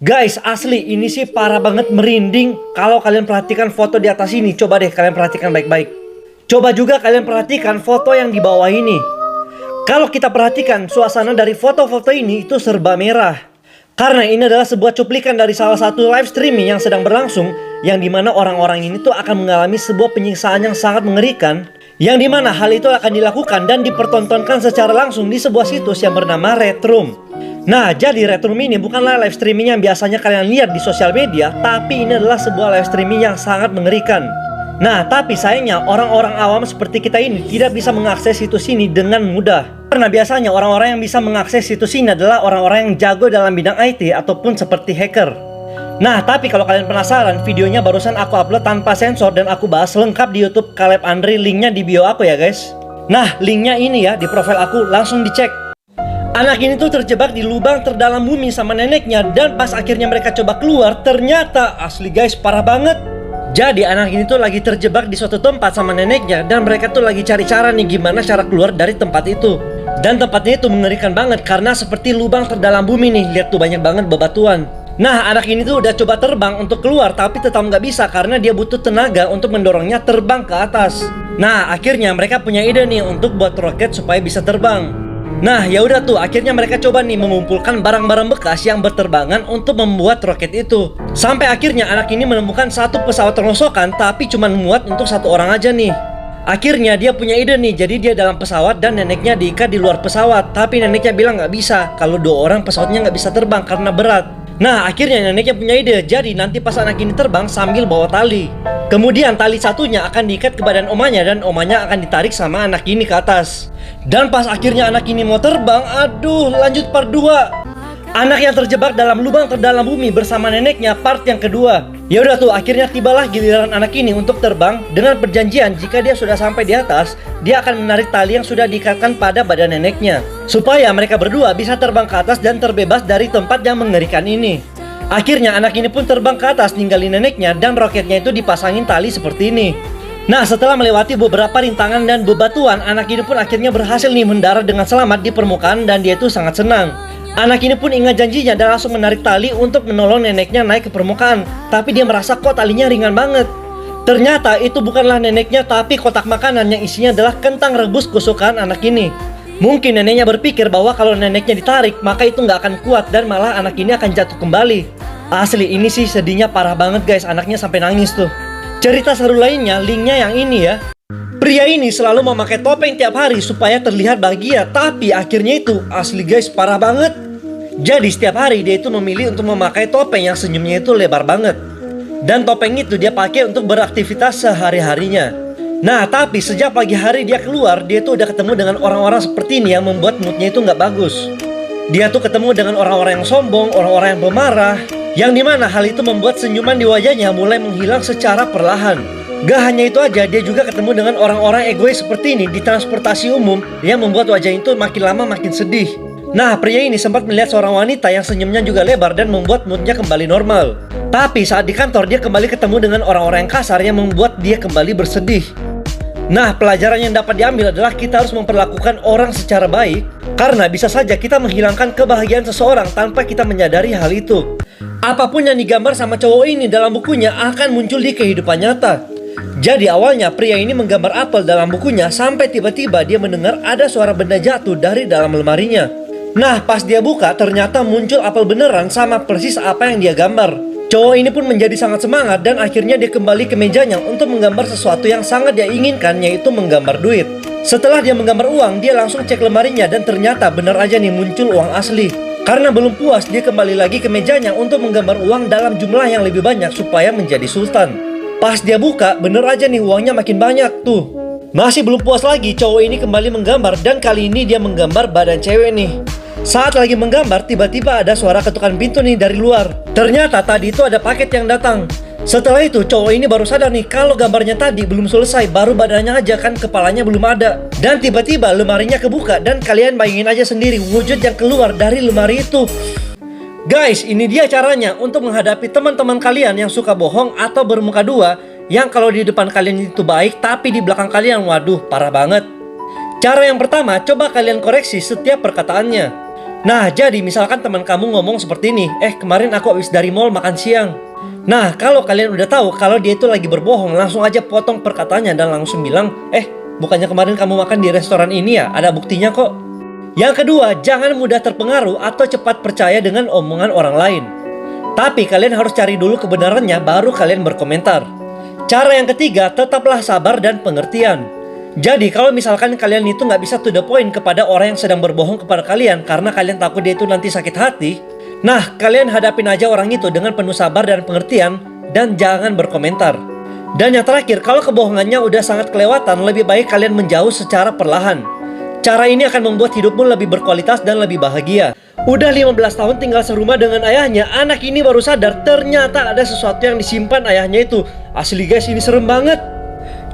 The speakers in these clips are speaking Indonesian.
Guys, asli ini sih parah banget, merinding. Kalau kalian perhatikan foto di atas ini, coba deh kalian perhatikan baik-baik. Coba juga kalian perhatikan foto yang di bawah ini. Kalau kita perhatikan suasana dari foto-foto ini itu serba merah. Karena ini adalah sebuah cuplikan dari salah satu live streaming yang sedang berlangsung, yang dimana orang-orang ini tuh akan mengalami sebuah penyiksaan yang sangat mengerikan, yang dimana hal itu akan dilakukan dan dipertontonkan secara langsung di sebuah situs yang bernama Red Room. Nah, jadi Red Room ini bukanlah live streaming yang biasanya kalian lihat di sosial media, tapi ini adalah sebuah live streaming yang sangat mengerikan. Nah, tapi sayangnya orang-orang awam seperti kita ini tidak bisa mengakses situs ini dengan mudah. Karena biasanya orang-orang yang bisa mengakses situs ini adalah orang-orang yang jago dalam bidang IT ataupun seperti hacker. Nah, tapi kalau kalian penasaran, videonya barusan aku upload tanpa sensor dan aku bahas lengkap di YouTube Caleb Andri, linknya di bio aku ya guys. Nah, linknya ini ya di profil aku, langsung dicek. Anak ini tuh terjebak di lubang terdalam bumi sama neneknya, dan pas akhirnya mereka coba keluar, ternyata asli guys parah banget. Jadi anak ini tuh lagi terjebak di suatu tempat sama neneknya, dan mereka tuh lagi cari cara nih gimana cara keluar dari tempat itu. Dan tempatnya itu mengerikan banget karena seperti lubang terdalam bumi nih, lihat tuh banyak banget bebatuan. Nah, anak ini tuh udah coba terbang untuk keluar tapi tetap nggak bisa karena dia butuh tenaga untuk mendorongnya terbang ke atas. Nah, akhirnya mereka punya ide nih untuk buat roket supaya bisa terbang. Nah, ya udah tuh, akhirnya mereka coba nih mengumpulkan barang-barang bekas yang berterbangan untuk membuat roket itu. Sampai akhirnya anak ini menemukan satu pesawat rongsokan tapi cuma muat untuk satu orang aja nih. Akhirnya dia punya ide nih, jadi dia dalam pesawat dan neneknya diikat di luar pesawat. Tapi neneknya bilang nggak bisa, kalau 2 orang pesawatnya nggak bisa terbang karena berat. Nah, akhirnya neneknya punya ide, jadi nanti pas anak ini terbang sambil bawa tali. Kemudian tali satunya akan diikat ke badan omanya dan omanya akan ditarik sama anak ini ke atas. Dan pas akhirnya anak ini mau terbang, aduh, lanjut part 2. Anak yang terjebak dalam lubang terdalam bumi bersama neneknya part yang kedua. Ya udah tuh, akhirnya tibalah giliran anak ini untuk terbang dengan perjanjian jika dia sudah sampai di atas, dia akan menarik tali yang sudah diikatkan pada badan neneknya supaya mereka berdua bisa terbang ke atas dan terbebas dari tempat yang mengerikan ini. Akhirnya anak ini pun terbang ke atas ninggalin neneknya dan roketnya itu dipasangin tali seperti ini. Nah, setelah melewati beberapa rintangan dan bebatuan, anak ini pun akhirnya berhasil nih mendarat dengan selamat di permukaan dan dia itu sangat senang. Anak ini pun ingat janjinya dan langsung menarik tali untuk menolong neneknya naik ke permukaan. Tapi dia merasa kok talinya ringan banget. Ternyata itu bukanlah neneknya tapi kotak makanan yang isinya adalah kentang rebus kesukaan anak ini. Mungkin neneknya berpikir bahwa kalau neneknya ditarik maka itu nggak akan kuat dan malah anak ini akan jatuh kembali. Asli ini sih sedihnya parah banget guys, anaknya sampai nangis tuh. Cerita seru lainnya, linknya yang ini ya. Pria ini selalu memakai topeng tiap hari supaya terlihat bahagia, tapi akhirnya itu asli guys parah banget. Jadi setiap hari dia itu memilih untuk memakai topeng yang senyumnya itu lebar banget. Dan topeng itu dia pakai untuk beraktivitas sehari-harinya. Nah, tapi sejak pagi hari dia keluar, dia tuh udah ketemu dengan orang-orang seperti ini yang membuat moodnya itu nggak bagus. Dia tuh ketemu dengan orang-orang yang sombong, orang-orang yang pemarah, yang dimana hal itu membuat senyuman di wajahnya mulai menghilang secara perlahan. Gak hanya itu aja, dia juga ketemu dengan orang-orang egois seperti ini di transportasi umum yang membuat wajah itu makin lama makin sedih. Nah, pria ini sempat melihat seorang wanita yang senyumnya juga lebar dan membuat moodnya kembali normal. Tapi saat di kantor dia kembali ketemu dengan orang-orang yang kasar yang membuat dia kembali bersedih. Nah, pelajaran yang dapat diambil adalah kita harus memperlakukan orang secara baik, karena bisa saja kita menghilangkan kebahagiaan seseorang tanpa kita menyadari hal itu. Apapun yang digambar sama cowok ini dalam bukunya akan muncul di kehidupan nyata. Jadi awalnya pria ini menggambar apel dalam bukunya sampai tiba-tiba dia mendengar ada suara benda jatuh dari dalam lemarinya. Nah, pas dia buka ternyata muncul apel beneran sama persis apa yang dia gambar. Cowok ini pun menjadi sangat semangat dan akhirnya dia kembali ke mejanya untuk menggambar sesuatu yang sangat dia inginkan, yaitu menggambar duit. Setelah dia menggambar uang, dia langsung cek lemarinya dan ternyata benar aja nih muncul uang asli. Karena belum puas, dia kembali lagi ke mejanya untuk menggambar uang dalam jumlah yang lebih banyak supaya menjadi sultan. Pas dia buka, bener aja nih uangnya makin banyak tuh. Masih belum puas lagi, cowok ini kembali menggambar dan kali ini dia menggambar badan cewek nih. Saat lagi menggambar, tiba-tiba ada suara ketukan pintu nih dari luar. Ternyata tadi itu ada paket yang datang. Setelah itu cowok ini baru sadar nih kalau gambarnya tadi belum selesai, baru badannya aja kan, kepalanya belum ada. Dan tiba-tiba lemarinya kebuka dan kalian bayangin aja sendiri wujud yang keluar dari lemari itu. Guys, ini dia caranya untuk menghadapi teman-teman kalian yang suka bohong atau bermuka dua, yang kalau di depan kalian itu baik tapi di belakang kalian waduh parah banget. Cara yang pertama, coba kalian koreksi setiap perkataannya. Nah, jadi misalkan teman kamu ngomong seperti ini, kemarin aku habis dari mall makan siang. Nah, kalau kalian udah tahu kalau dia itu lagi berbohong, langsung aja potong perkataannya dan langsung bilang, bukannya kemarin kamu makan di restoran ini ya? Ada buktinya kok. Yang kedua, jangan mudah terpengaruh atau cepat percaya dengan omongan orang lain. Tapi kalian harus cari dulu kebenarannya, baru kalian berkomentar. Cara yang ketiga, tetaplah sabar dan pengertian. Jadi kalau misalkan kalian itu nggak bisa to the point kepada orang yang sedang berbohong kepada kalian karena kalian takut dia itu nanti sakit hati, nah kalian hadapin aja orang itu dengan penuh sabar dan pengertian dan jangan berkomentar. Dan yang terakhir, kalau kebohongannya udah sangat kelewatan, lebih baik kalian menjauh secara perlahan. Cara ini akan membuat hidupmu lebih berkualitas dan lebih bahagia. Udah 15 tahun tinggal serumah dengan ayahnya, anak ini baru sadar ternyata ada sesuatu yang disimpan ayahnya itu. Asli guys, ini serem banget.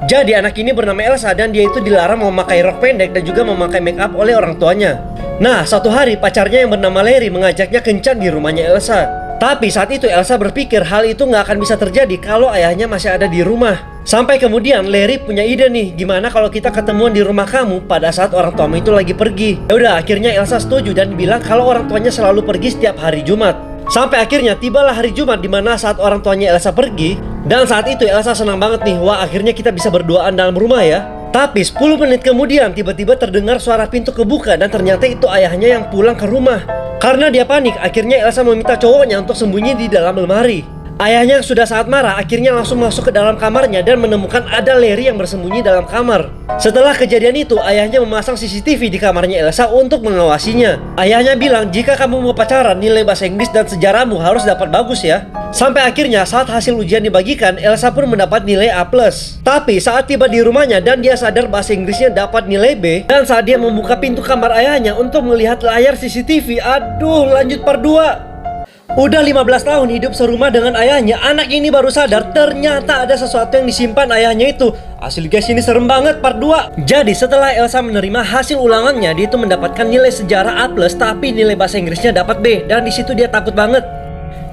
Jadi anak ini bernama Elsa dan dia itu dilarang memakai rok pendek dan juga memakai make up oleh orang tuanya. Nah, suatu hari pacarnya yang bernama Larry mengajaknya kencan di rumahnya Elsa. Tapi saat itu Elsa berpikir hal itu nggak akan bisa terjadi kalau ayahnya masih ada di rumah. Sampai kemudian Larry punya ide nih, gimana kalau kita ketemuan di rumah kamu pada saat orang tuamu itu lagi pergi. Ya udah, akhirnya Elsa setuju dan bilang kalau orang tuanya selalu pergi setiap hari Jumat. Sampai akhirnya tibalah hari Jumat di mana saat orang tuanya Elsa pergi. Dan saat itu Elsa senang banget nih, wah akhirnya kita bisa berduaan dalam rumah ya. Tapi 10 menit kemudian tiba-tiba terdengar suara pintu kebuka dan ternyata itu ayahnya yang pulang ke rumah. Karena dia panik, akhirnya Elsa meminta cowoknya untuk sembunyi di dalam lemari. Ayahnya yang sudah sangat marah akhirnya langsung masuk ke dalam kamarnya dan menemukan ada Larry yang bersembunyi dalam kamar. Setelah kejadian itu, ayahnya memasang CCTV di kamarnya Elsa untuk mengawasinya. Ayahnya bilang, jika kamu mau pacaran, nilai bahasa Inggris dan sejarahmu harus dapat bagus ya. Sampai akhirnya saat hasil ujian dibagikan, Elsa pun mendapat nilai A+. Tapi saat tiba di rumahnya dan dia sadar bahasa Inggrisnya dapat nilai B, dan saat dia membuka pintu kamar ayahnya untuk melihat layar CCTV, aduh lanjut part 2. Udah 15 tahun hidup serumah dengan ayahnya, anak ini baru sadar ternyata ada sesuatu yang disimpan ayahnya itu. Asli guys, ini serem banget part 2. Jadi setelah Elsa menerima hasil ulangannya, dia itu mendapatkan nilai sejarah A+, tapi nilai bahasa Inggrisnya dapat B. Dan disitu dia takut banget.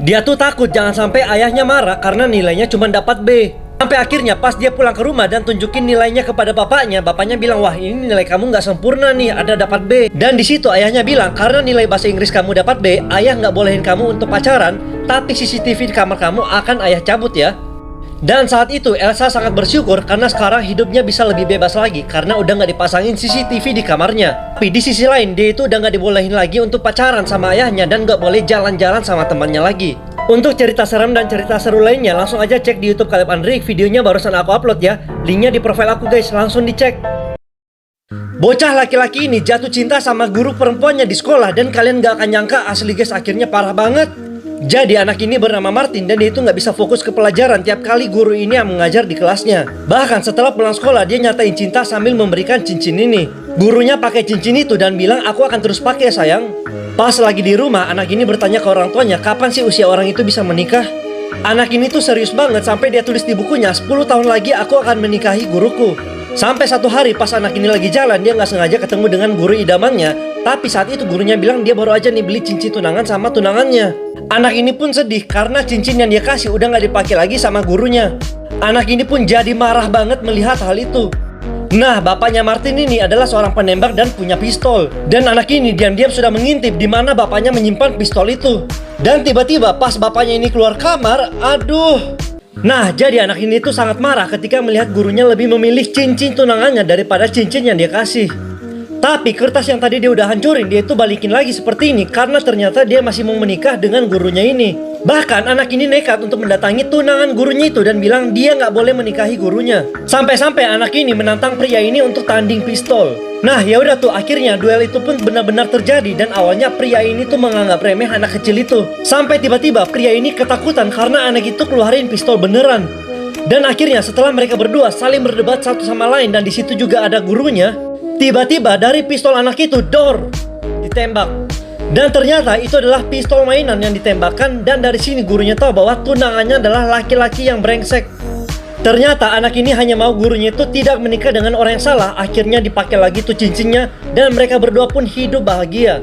Dia tuh takut jangan sampai ayahnya marah karena nilainya cuma dapat B. Sampai akhirnya pas dia pulang ke rumah dan tunjukin nilainya kepada bapaknya, bapaknya bilang, wah ini nilai kamu nggak sempurna nih, ada dapat B. Dan di situ ayahnya bilang, karena nilai bahasa Inggris kamu dapat B, ayah nggak bolehin kamu untuk pacaran, tapi CCTV di kamar kamu akan ayah cabut ya. Dan saat itu Elsa sangat bersyukur karena sekarang hidupnya bisa lebih bebas lagi karena udah nggak dipasangin CCTV di kamarnya. Tapi di sisi lain dia itu udah nggak dibolehin lagi untuk pacaran sama ayahnya dan nggak boleh jalan-jalan sama temannya lagi. Untuk cerita serem dan cerita seru lainnya langsung aja cek di YouTube Caleb Andrik, videonya barusan aku upload ya. Linknya di profil aku guys, langsung dicek. Bocah laki-laki ini jatuh cinta sama guru perempuannya di sekolah dan kalian gak akan nyangka asli guys, akhirnya parah banget. Jadi anak ini bernama Martin dan dia itu nggak bisa fokus ke pelajaran tiap kali guru ini yang mengajar di kelasnya. Bahkan setelah pulang sekolah dia nyatain cinta sambil memberikan cincin ini. Gurunya pakai cincin itu dan bilang, aku akan terus pakai sayang. Pas lagi di rumah, anak ini bertanya ke orang tuanya, kapan sih usia orang itu bisa menikah? Anak ini tuh serius banget sampai dia tulis di bukunya, 10 tahun lagi aku akan menikahi guruku. Sampai satu hari pas anak ini lagi jalan, dia nggak sengaja ketemu dengan guru idamannya. Tapi saat itu gurunya bilang dia baru aja nih beli cincin tunangan sama tunangannya. Anak ini pun sedih karena cincin yang dia kasih udah nggak dipakai lagi sama gurunya. Anak ini pun jadi marah banget melihat hal itu. Nah, bapaknya Martin ini adalah seorang penembak dan punya pistol. Dan anak ini diam-diam sudah mengintip di mana bapaknya menyimpan pistol itu. Dan tiba-tiba pas bapaknya ini keluar kamar, aduh. Nah, jadi anak ini tuh sangat marah ketika melihat gurunya lebih memilih cincin tunangannya daripada cincin yang dia kasih. Tapi kertas yang tadi dia udah hancurin, dia itu balikin lagi seperti ini karena ternyata dia masih mau menikah dengan gurunya ini. Bahkan anak ini nekat untuk mendatangi tunangan gurunya itu dan bilang dia nggak boleh menikahi gurunya. Sampai-sampai anak ini menantang pria ini untuk tanding pistol. Nah, ya udah tuh akhirnya duel itu pun benar-benar terjadi dan awalnya pria ini tuh menganggap remeh anak kecil itu. Sampai tiba-tiba pria ini ketakutan karena anak itu keluarin pistol beneran. Dan akhirnya setelah mereka berdua saling berdebat satu sama lain dan di situ juga ada gurunya, tiba-tiba dari pistol anak itu dor ditembak. Dan ternyata itu adalah pistol mainan yang ditembakkan dan dari sini gurunya tahu bahwa tunangannya adalah laki-laki yang brengsek. Ternyata anak ini hanya mau gurunya itu tidak menikah dengan orang yang salah. Akhirnya dipakai lagi tuh cincinnya dan mereka berdua pun hidup bahagia.